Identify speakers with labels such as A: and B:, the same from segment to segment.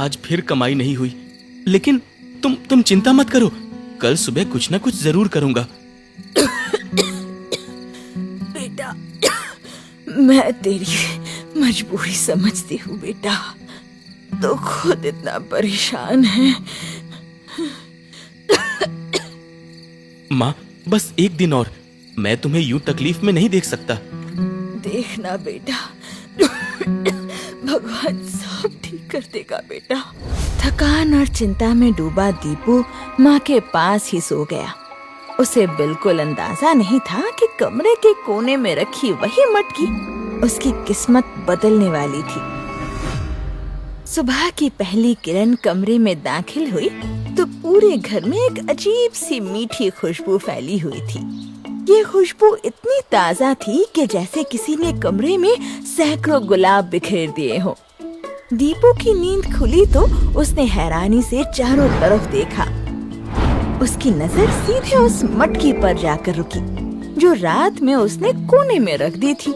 A: आज फिर कमाई नहीं हुई, लेकिन तुम चिंता मत करो, कल सुबह कुछ ना कुछ जरूर करूंगा।
B: बेटा, मैं तेरी मजबूरी समझती हूँ बेटा, तो खुद इतना परेशान है।
A: माँ, बस एक दिन और, मैं तुम्हें यूं तकलीफ में नहीं देख सकता।
B: देखना बेटा, भगवान सब ठीक कर देगा बेटा। थकान और चिंता में डूबा दीपू माँ के पास ही सो गया। उसे बिल्कुल अंदाजा नहीं था कि कमरे के कोने में रखी वही मटकी उसकी किस्मत बदलने वाली थी। सुबह की पहली किरण कमरे में दाखिल हुई तो पूरे घर में एक अजीब सी मीठी खुशबू फैली हुई थी। ये खुशबू इतनी ताजा थी कि जैसे किसी ने कमरे में सैकड़ों गुलाब बिखेर दिए हो। दीपू की नींद खुली तो उसने हैरानी से चारों तरफ देखा। उसकी नजर सीधे उस मटकी पर जाकर रुकी जो रात में उसने कोने में रख दी थी।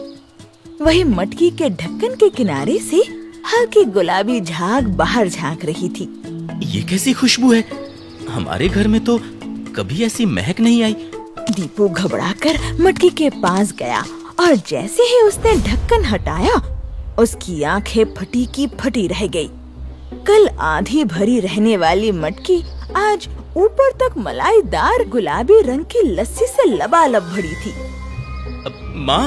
B: वही मटकी के ढक्कन के किनारे से हल्की गुलाबी झाग बाहर झांक रही थी।
A: ये कैसी खुशबू है? हमारे घर में तो कभी ऐसी महक नहीं आई।
B: दीपू घबराकर मटकी के पास गया और जैसे ही उसने ढक्कन हटाया, उसकी आंखें फटी की फटी रह गई। कल आधी भरी रहने वाली मटकी आज ऊपर तक मलाईदार गुलाबी रंग की लस्सी से लबालब भरी थी।
A: माँ,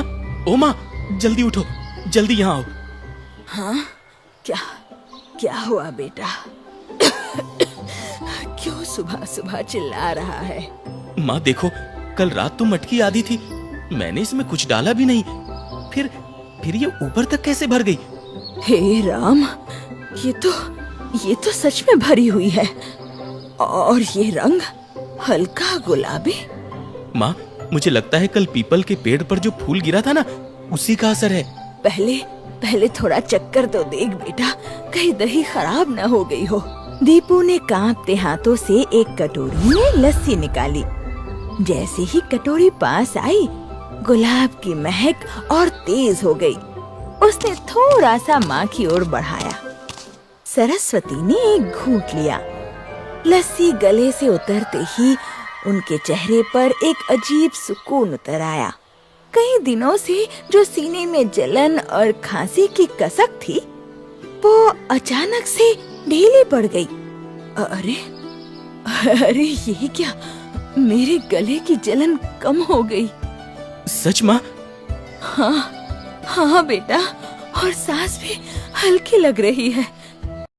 A: ओ माँ, जल्दी उठो, जल्दी यहाँ आओ।
B: हाँ, क्या हुआ बेटा? क्यों सुबह सुबह चिल्ला रहा है?
A: माँ देखो, कल रात तो मटकी आधी थी, मैंने इसमें कुछ डाला भी नहीं, फिर ये ऊपर तक कैसे भर गई?
B: हे राम, ये तो सच में भरी हुई है। और ये रंग हल्का गुलाबी।
A: माँ, मुझे लगता है कल पीपल के पेड़ पर जो फूल गिरा था ना, उसी का असर है।
B: पहले थोड़ा चक्कर तो देख बेटा, कहीं दही खराब न हो गई हो। दीपू ने कांपते हाथों से एक कटोरी में लस्सी निकाली। जैसे ही कटोरी पास आई, गुलाब की महक और तेज हो गई। उसने थोड़ा सा माँ की ओर बढ़ाया। सरस्वती ने एक घूंट लिया। लस्सी गले से उतरते ही उनके चेहरे पर एक अजीब सुकून उतर आया। कई दिनों से जो सीने में जलन और खांसी की कसक थी, वो अचानक से ढीली पड़ गई। अरे ये क्या? मेरे गले की जलन कम हो गई।
A: सच माँ?
B: हाँ बेटा, और सांस भी हल्की लग रही है।